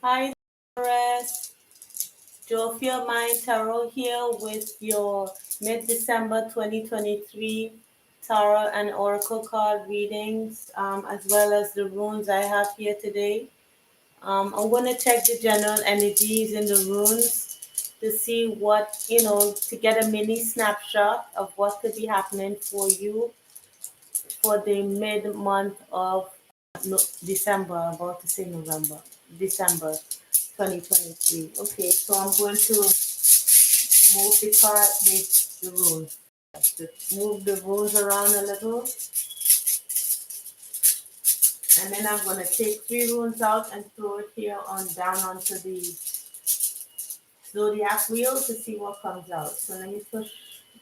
Hi, Taurus. Joe of Your Mind Tarot here with your mid-December 2023 Tarot and Oracle card readings, as well as the runes I have here today. I'm going to check the general energies in the runes to see to get a mini snapshot of what could be happening for you for the mid-month of December, about to say November, December 2023. Okay, so I'm going to move the card with the rules. Move the rules around a little, and then I'm going to take three runes out and throw it here on down onto the zodiac wheel to see what comes out. So let me push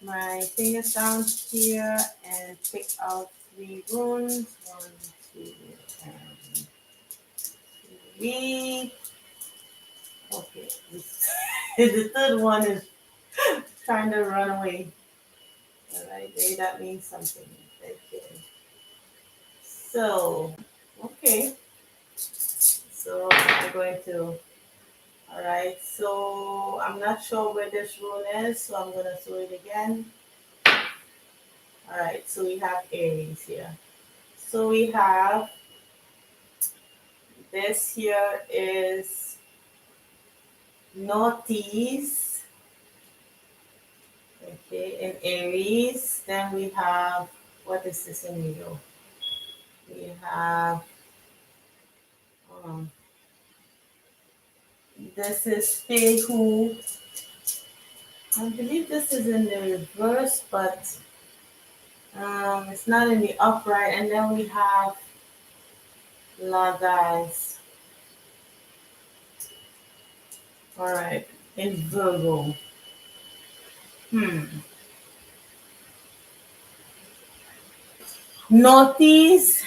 my fingers down here and pick out three runes. One, two, and three. Okay, the third one is trying to run away. All right, maybe that means something. Okay. So, okay. So I'm going to. All right. So I'm not sure where this rune is, so I'm going to throw it again. All right. So we have Aries here. So we have this here is Northeast. Okay, in Aries. Then we have what is this in Leo? We have um, this is Fehu. I believe this is in the reverse, but it's not in the upright. And then we have Lagaz. All right, in Virgo. Hmm. Northeast,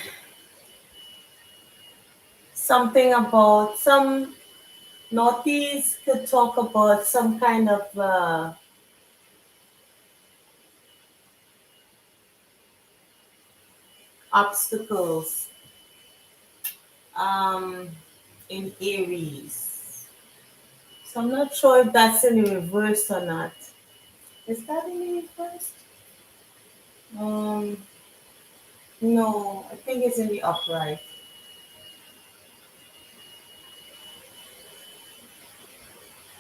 something about some Northeast could talk about some kind of obstacles um, in Aries. So I'm not sure if that's in the reverse or not. Is that in the reverse? Um, no, I think it's in the upright.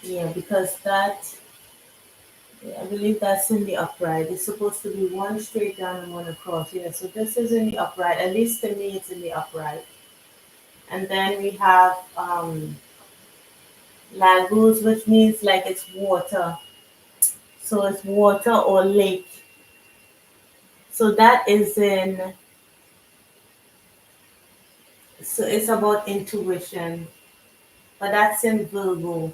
Yeah, because I believe that's in the upright. It's supposed to be one straight down and one across. Yeah, so this is in the upright. At least to me, it's in the upright. And then we have lagoons, which means like it's water. So it's water or lake. So that is in, so it's about intuition, but that's in Virgo.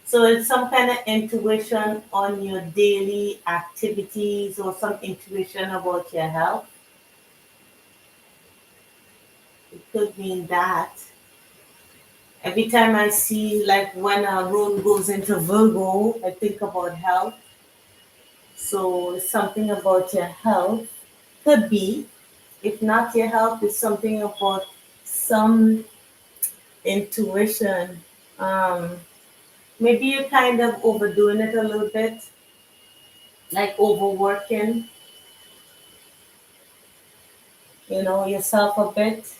So it's some kind of intuition on your daily activities or some intuition about your health. It could mean that. Every time I see, like when a rune goes into Virgo, I think about health. So it's something about your health. Could be. If not your health, it's something about some intuition. Um, Maybe you're kind of overdoing it a little bit, like overworking, yourself a bit.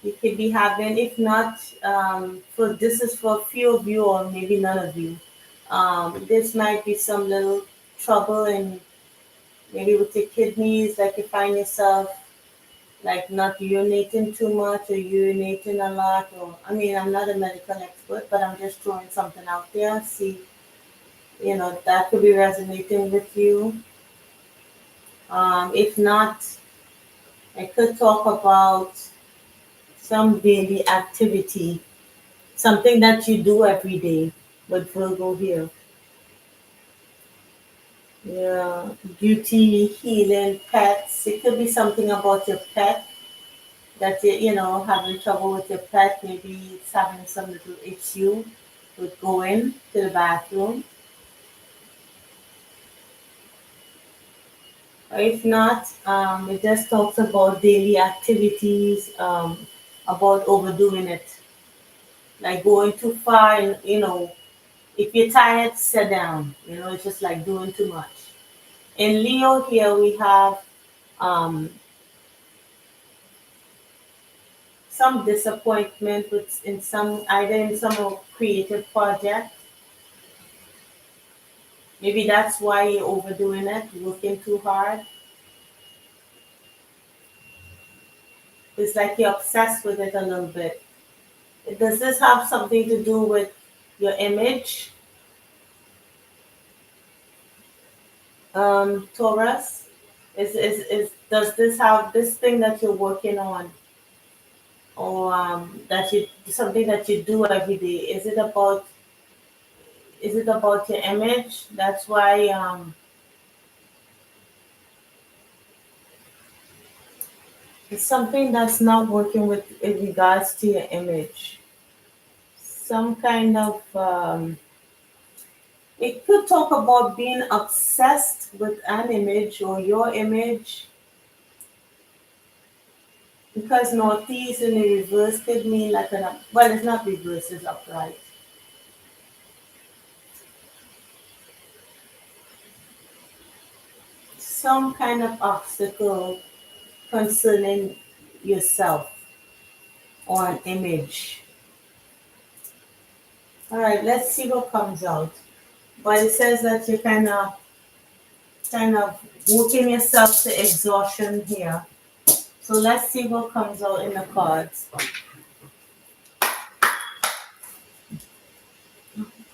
You could be having, if not, for this is for a few of you or maybe none of you. This might be some little trouble in maybe with your kidneys, like you find yourself like not urinating too much or urinating a lot. Or I mean, I'm not a medical expert, but I'm just throwing something out there. See, that could be resonating with you. If not, I could talk about some daily activity, something that you do every day with Virgo here. Yeah, beauty, healing, pets. It could be something about your pet that having trouble with your pet. Maybe it's having some little issue with going to the bathroom. Or if not, it just talks about daily activities, about overdoing it. like going too far, and if you're tired, sit down. It's just like doing too much. In Leo here, we have um, some disappointment with in some either in some creative project. Maybe that's why you're overdoing it, working too hard. It's like you're obsessed with it a little bit. Does this have something to do with your image, Taurus? Is does this have this thing that you're working on, or that you something that you do every day? Is it about your image? That's why it's something that's not working with in regards to your image. Some kind of it could talk about being obsessed with an image or your image, because northeast in the reverse could mean like well, it's not reverse, it's upright. Some kind of obstacle concerning yourself or an image. All right, let's see what comes out. But it says that you're kind of working yourself to exhaustion here. So let's see what comes out in the cards.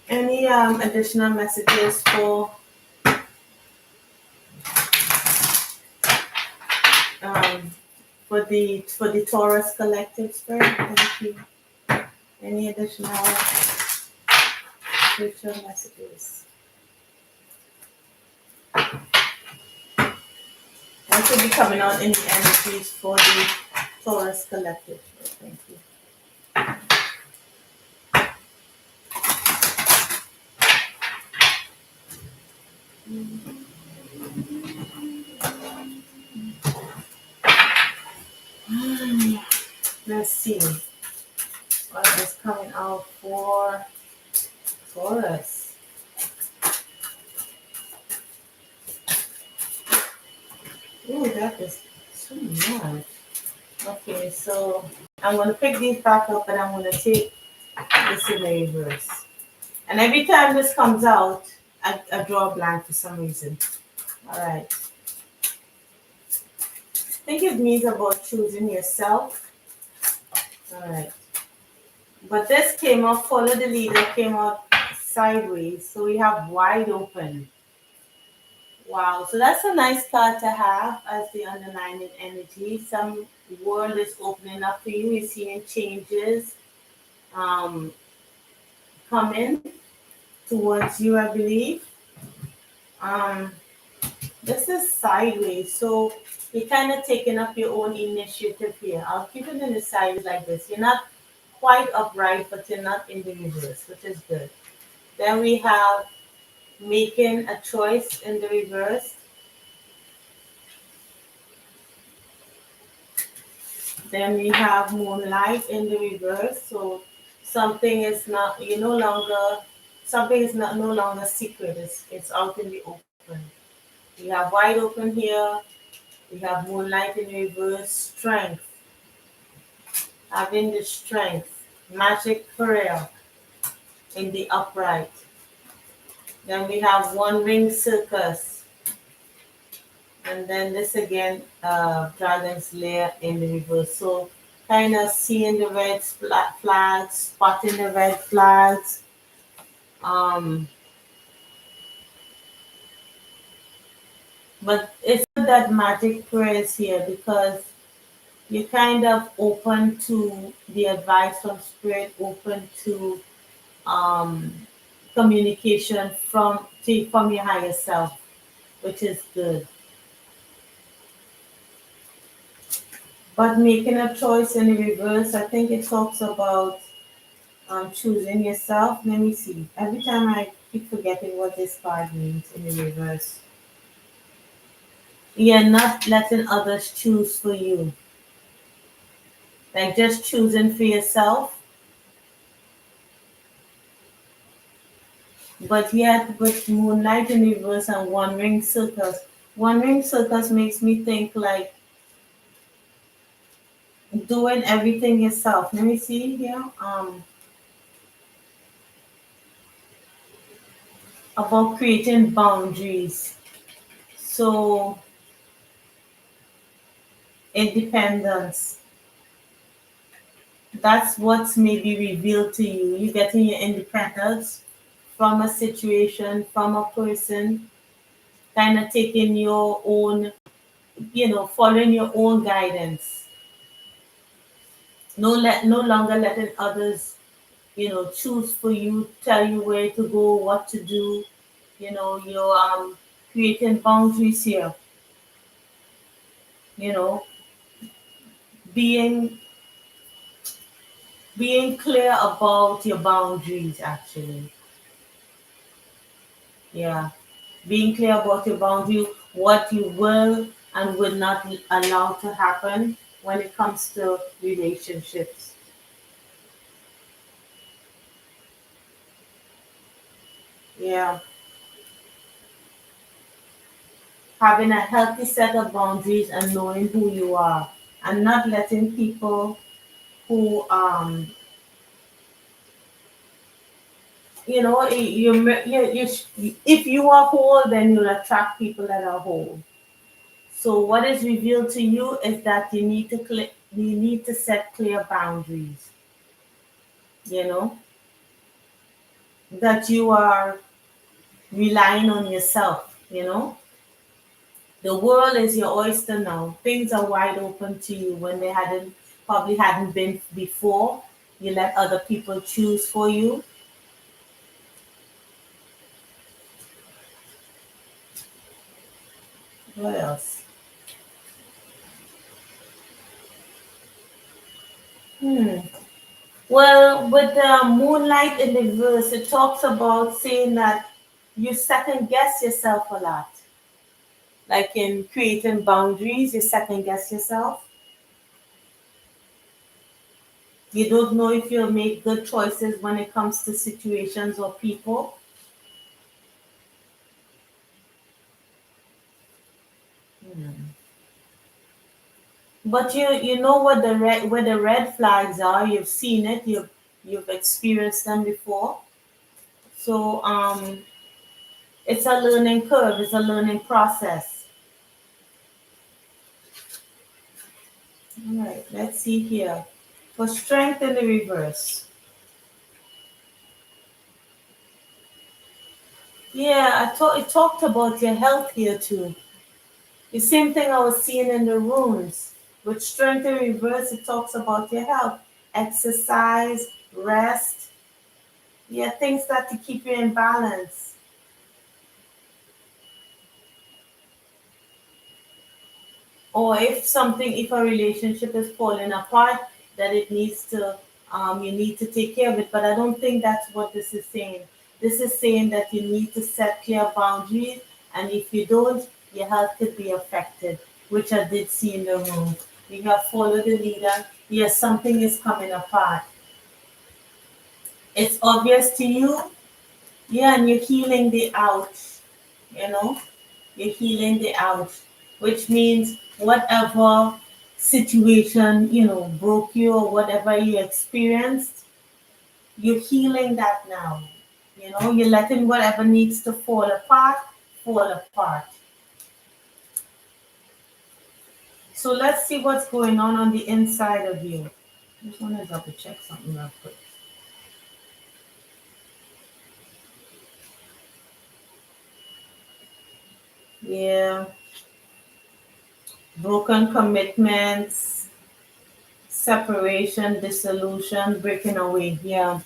Any additional messages um, for the Taurus collective spirit? Any additional spiritual messages? That should be coming out in the energies for the Taurus collective. Thank you. Let's see what is coming out for Taurus. Ooh, that is too much. Okay, so I'm going to pick these back up and I'm going to take this in the reverse. And every time this comes out, I draw a blank for some reason. All right. I think it means about choosing yourself. All right. But this came out, follow the leader, came out sideways. So we have wide open. Wow. So that's a nice card to have as the underlying energy. Some world is opening up for you. You're seeing changes um, coming towards you, I believe. Um, this is sideways. So you're kind of taking up your own initiative here. I'll keep it in the sides like this. You're not quite upright, but you're not in the reverse, which is good. Then we have making a choice in the reverse. Then we have moonlight in the reverse. So something is not you no longer something is not no longer secret. It's out in the open. We have wide open here. We have moonlight in reverse. Strength, having the strength. Magic prayer in the upright. Then we have one ring circus. And then this again, dragon's lair in the reverse. So kind of seeing the red flags, spotting the red flags. Um, but it's not that magic prayers here, because you're kind of open to the advice from spirit, open to um, communication from your higher self, which is good. But making a choice in the reverse, I think it talks about choosing yourself. Let me see. Every time I keep forgetting what this card means in the reverse. You're not letting others choose for you. Like just choosing for yourself. But yet, with Moonlight in reverse and Wandering Circus makes me think like doing everything yourself. Let me see here. About creating boundaries. So independence. That's what's maybe revealed to you. You getting your independence from a situation, from a person, kind of taking your own, following your own guidance. No longer letting others, choose for you, tell you where to go, what to do. You're creating boundaries here. You know, being being clear about your boundaries. Actually, yeah, being clear about your boundary, what you will and will not allow to happen when it comes to relationships. Yeah, having a healthy set of boundaries and knowing who you are, and not letting people who if you are whole, then you'll attract people that are whole. So what is revealed to you is that you need to set clear boundaries. You know that you are relying on yourself. The world is your oyster now. Things are wide open to you when they hadn't been before. You let other people choose for you. What else? Hmm. Well, with the moonlight in the verse, it talks about saying that you second guess yourself a lot. Like in creating boundaries, you second guess yourself. You don't know if you'll make good choices when it comes to situations or people. Hmm. But you know what where the red flags are. You've seen it. You've experienced them before. So it's a learning curve. It's a learning process. All right. Let's see here. For strength in the reverse. Yeah, it talked about your health here too. The same thing I was seeing in the runes. With strength in reverse, it talks about your health, exercise, rest. Yeah, things that to keep you in balance. Or if a relationship is falling apart, that you need to take care of it. But I don't think that's what this is saying. This is saying that you need to set clear boundaries, and if you don't, your health could be affected, which I did see in the room. You have followed the leader. Yes, something is coming apart. It's obvious to you. Yeah, and you're healing the ouch. You know, you're healing the ouch, which means whatever situation, broke you or whatever you experienced, you're healing that now. You're letting whatever needs to fall apart. So let's see what's going on the inside of you. I just want to double check something real quick. Yeah, broken commitments, separation, dissolution, breaking away. Yeah.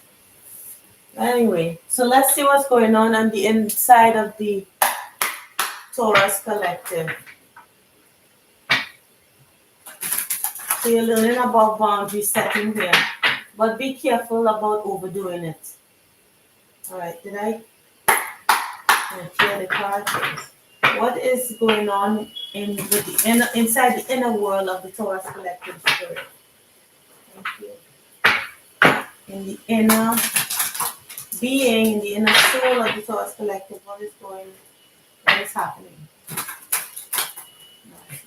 Anyway, so let's see what's going on the inside of the Taurus collective. So you're learning about boundary setting here, but be careful about overdoing it. All right, did I clear the cards? What is going on inside the inner world of the Taurus collective spirit? Thank you. In the inner being in the inner soul of the Taurus collective, what is happening?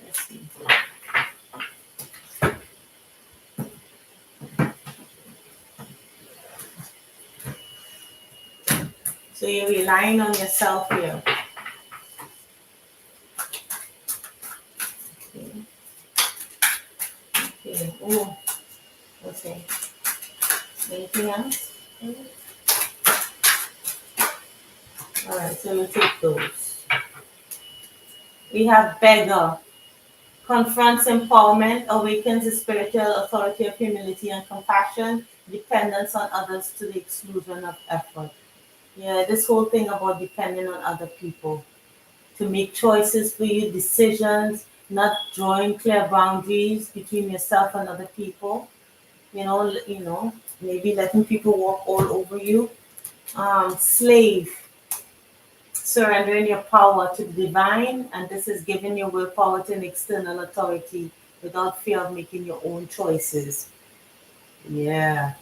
Let's see. So you're relying on yourself here. Okay. Okay. Oh, okay. Anything else? All right, so we'll take those. We have beggar. Confronts empowerment, awakens the spiritual authority of humility and compassion, dependence on others to the exclusion of effort. Yeah, this whole thing about depending on other people to make choices for you, decisions, not drawing clear boundaries between yourself and other people. Maybe letting people walk all over you. Slave, surrendering your power to the divine, and this is giving your willpower to an external authority without fear of making your own choices. Yeah.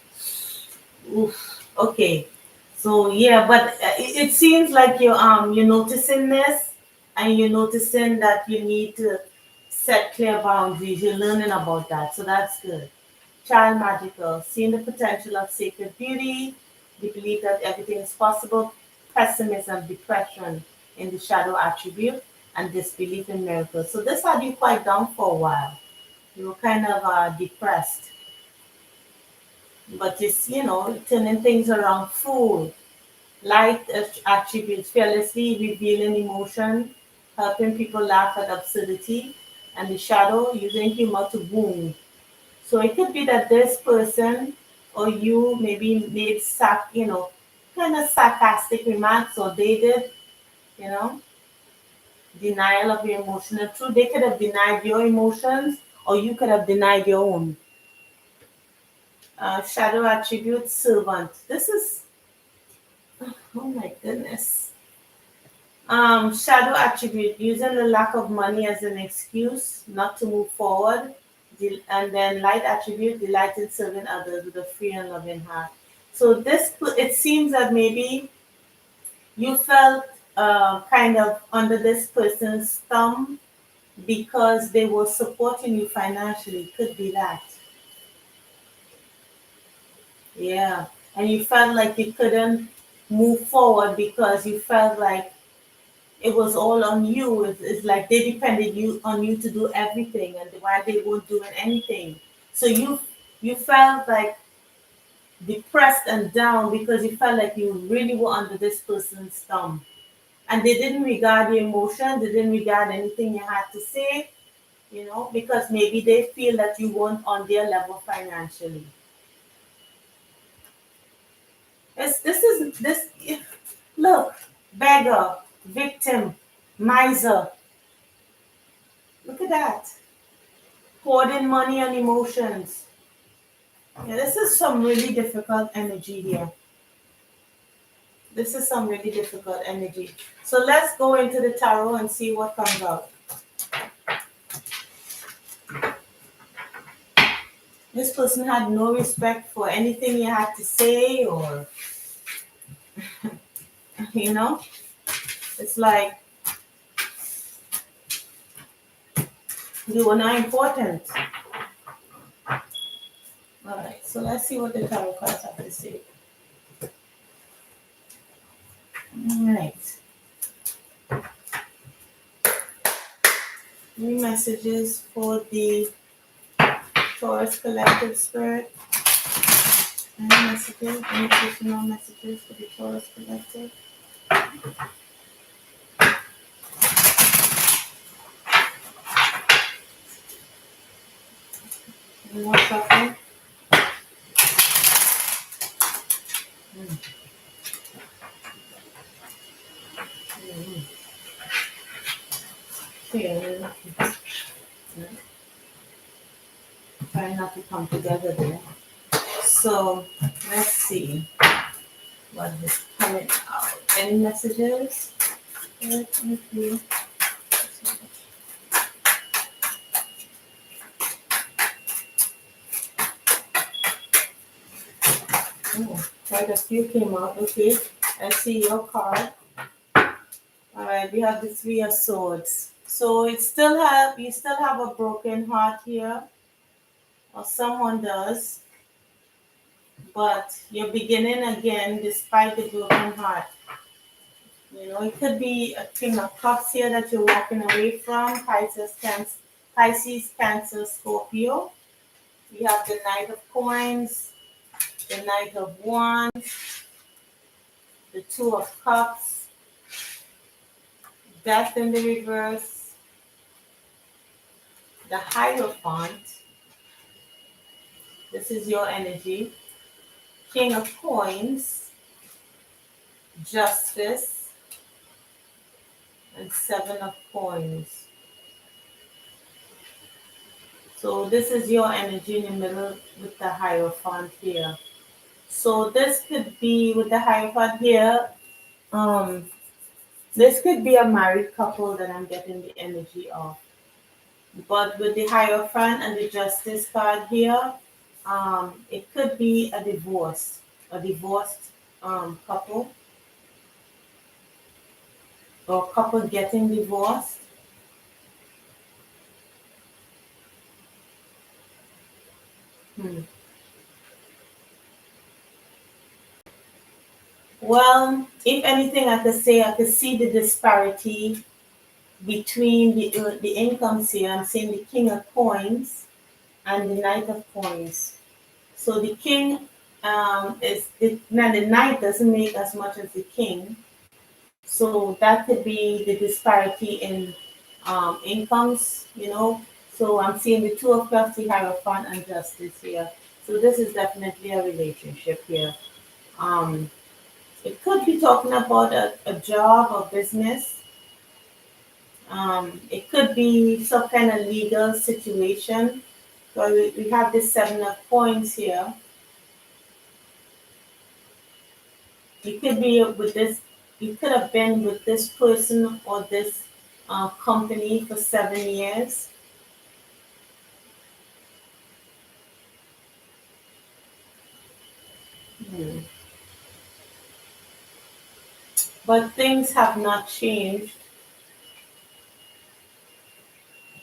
Oof. Okay. So yeah, but it seems like you're noticing this, and you're noticing that you need to set clear boundaries. You're learning about that, so that's good. Child magical, seeing the potential of sacred beauty, the belief that everything is possible, pessimism, depression in the shadow attribute, and disbelief in miracles. So this had you quite down for a while. You were kind of depressed, but it's turning things around. Fool, light attributes, fearlessly revealing emotion, helping people laugh at absurdity, and the shadow using humor to wound. So it could be that this person or you maybe made kind of sarcastic remarks, or they did, you know, denial of your emotional truth. They could have denied your emotions, or you could have denied your own. Shadow attribute, servant. This is, oh my goodness. Shadow attribute, using the lack of money as an excuse not to move forward. And then light attribute, delight in serving others with a free and loving heart. So it seems that maybe you felt kind of under this person's thumb because they were supporting you financially. Could be that. Yeah. And you felt like you couldn't move forward because you felt like it was all on you. It's like they depended on you to do everything, and why they weren't doing anything. So you felt like depressed and down because you felt like you really were under this person's thumb, and they didn't regard your emotion. They didn't regard anything you had to say. Because maybe they feel that you weren't on their level financially. This. Look, beggar, victim, miser. Look at that. Hoarding money and emotions. Yeah, this is some really difficult energy here. This is some really difficult energy. So let's go into the tarot and see what comes out. This person had no respect for anything you had to say, or, you know, it's like you were not important. All right, so let's see what the tarot cards have to say. All right. Any messages for the Taurus collective spirit? Any messages? Any additional messages for the Taurus collective? Any more shuffling? Okay, try not to come together there. So let's see what is coming out. Any messages? Let me see. Oh. Quite a few came out. Okay, I see your card. All right, we have the Three of Swords. So you still have a broken heart here, or someone does, but you're beginning again despite the broken heart. You know, it could be a King of Cups here that you're walking away from. Pisces, Cancer, Scorpio. We have the Knight of Coins, the Knight of Wands, the Two of Cups, Death in the reverse, the Hierophant. This is your energy. King of Coins, Justice, and Seven of Coins. So this is your energy in the middle with the Hierophant here. So this could be with the Hierophant here. Um, this could be a married couple that I'm getting the energy of. But with the Hierophant and the Justice card here, it could be a divorced couple, or couple getting divorced. Hmm. Well, if anything, I could see the disparity between the incomes here. I'm seeing the King of Coins and the Knight of Coins. So the King now the Knight doesn't make as much as the King. So that could be the disparity in incomes, you know. So I'm seeing the Two of Cups, the Hierophant, and Justice here. So this is definitely a relationship here. Um, it could be talking about a job or business. It could be some kind of legal situation. So we have this Seven of Coins here. You could be with this. You could have been with this person or this company for 7 years. Hmm. But things have not changed.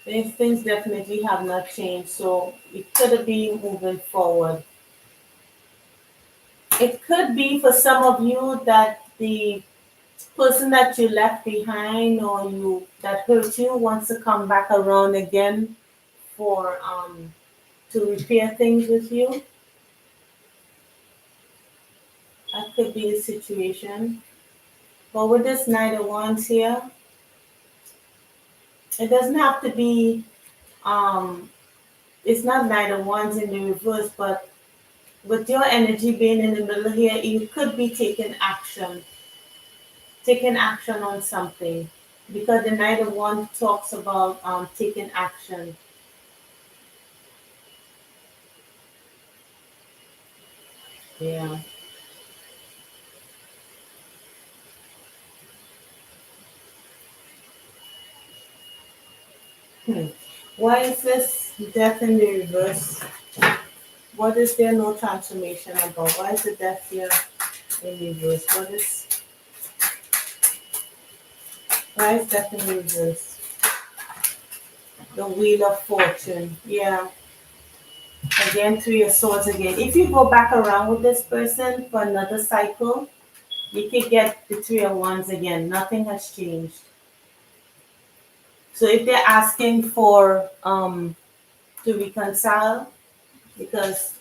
Things definitely have not changed. So it could be moving forward. It could be for some of you that the person that you left behind or you that hurt you wants to come back around again for to repair things with you. That could be the situation. But with this Knight of Wands here, it doesn't have to be um it's not Knight of Wands in the reverse, but with your energy being in the middle here, you could be taking action on something. Because the Knight of Wands talks about taking action. Yeah. Hmm. Why is this death in the reverse? What is there no transformation about? Why is the death here in reverse? Why is death in reverse? The Wheel of Fortune. Yeah. Again, Three of Swords again. If you go back around with this person for another cycle, you could get the Three of Wands again. Nothing has changed. So if they're asking for to reconcile, because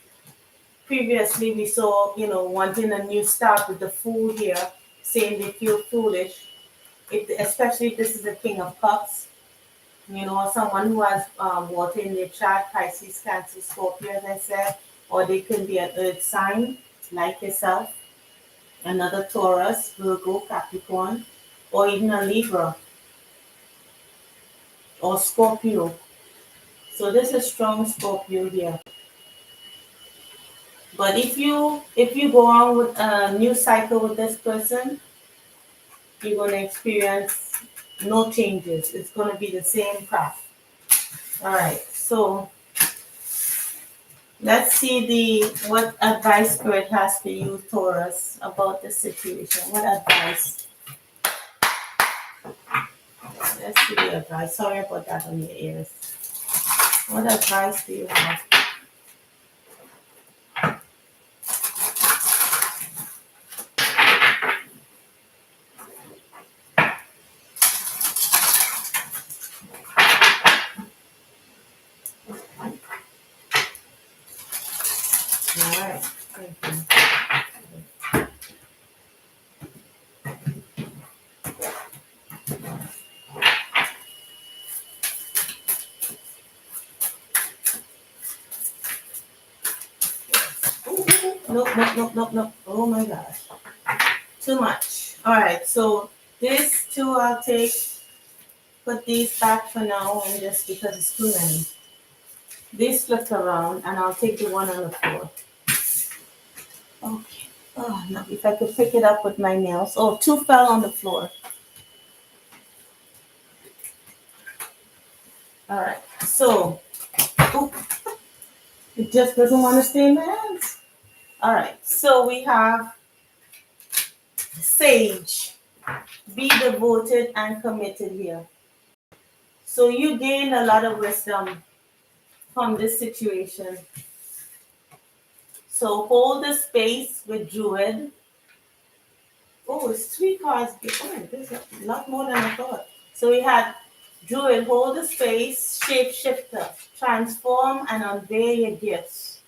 previously we saw, you know, wanting a new start with the Fool here, saying they feel foolish. Especially if this is the King of Cups, you know, someone who has water in their chart, Pisces, Cancer, Scorpio, as I said, or they can be an earth sign like yourself, another Taurus, Virgo, Capricorn, or even a Libra or Scorpio. So this is strong Scorpio here. But if you go on with a new cycle with this person, you're gonna experience no changes. It's gonna be the same path. All right. So Let's see what advice Spirit has for you, Taurus, about the situation. What advice? Let's see the advice. Sorry about that on your ears. What advice do you have? All right. Thank you. Nope, nope, nope, nope, nope. Oh my gosh. Too much. All right. So these two I'll take, put these back for now, and just because it's too many. These flip around, and I'll take the one on the floor. Okay. Oh, no, if I could pick it up with my nails. Oh, two fell on the floor. All right. So, oh, it just doesn't want to stay in my hands. All right. So we have Sage. Be devoted and committed here. So you gain a lot of wisdom from this situation. So hold the space with Druid. Oh, it's three cards. Oh, there's a lot more than I thought. So we had Druid, hold the space, shapeshifter, transform and unveil your gifts.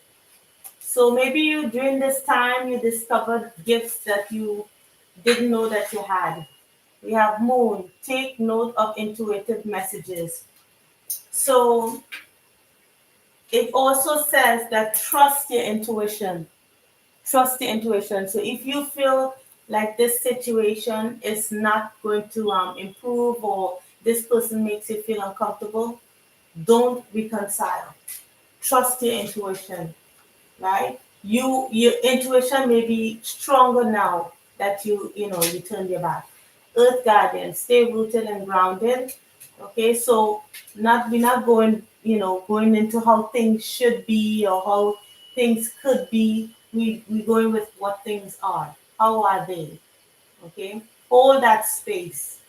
So maybe you during this time you discovered gifts that you didn't know that you had. We have Moon, take note of intuitive messages. So it also says that trust your intuition. Trust the intuition. So if you feel like this situation is not going to improve or this person makes you feel uncomfortable, don't reconcile. Trust your intuition, right? Your intuition may be stronger now that you turned your back. Earth Guardian, stay rooted and grounded. Okay, so we're not going into how things should be or how things could be. We're going with what things are. How are they? Okay, hold that space.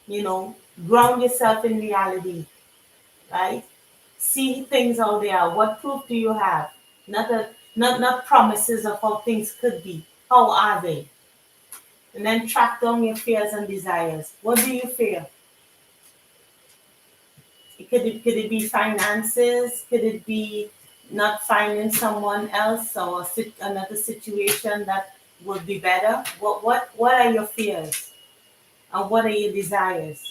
Ground yourself in reality, right? See things how they are. What proof do you have? Not promises of how things could be. How are they? And then track down your fears and desires. What do you fear? Could it be finances? Could it be not finding someone else or another situation that would be better? What are your fears and what are your desires?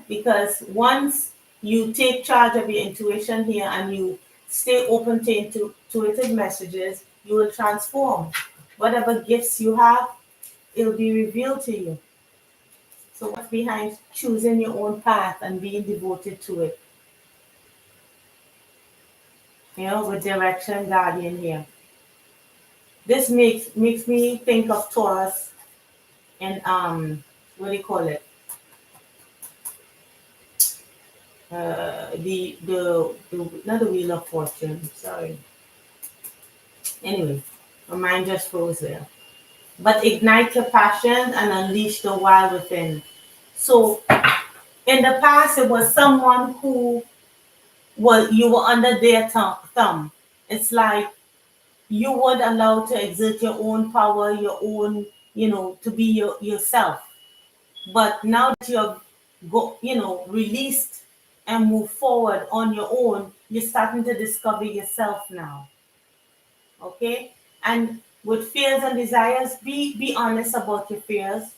Because once you take charge of your intuition here and you stay open to intuitive messages, you will transform. Whatever gifts you have, it'll be revealed to you. So what's behind choosing your own path and being devoted to it? With direction guardian here. This makes me think of Taurus and what do you call it? The not the Wheel of Fortune. Sorry. Anyway, my mind just froze there. But ignite your passion and unleash the wild within. So in the past, it was someone who you were under their thumb. It's like you weren't allowed to exert your own power, your own, to be yourself. But now that you've released and move forward on your own, you're starting to discover yourself now. Okay? And with fears and desires, be honest about your fears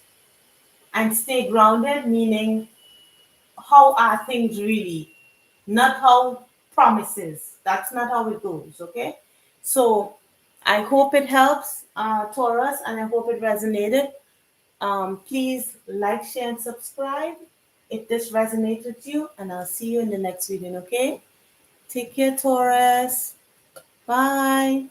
and stay grounded, meaning how are things really, not how promises. That's not how it goes, okay? So I hope it helps, Taurus, and I hope it resonated. Please like, share, and subscribe if this resonates with you, and I'll see you in the next video, okay? Take care, Taurus. Bye.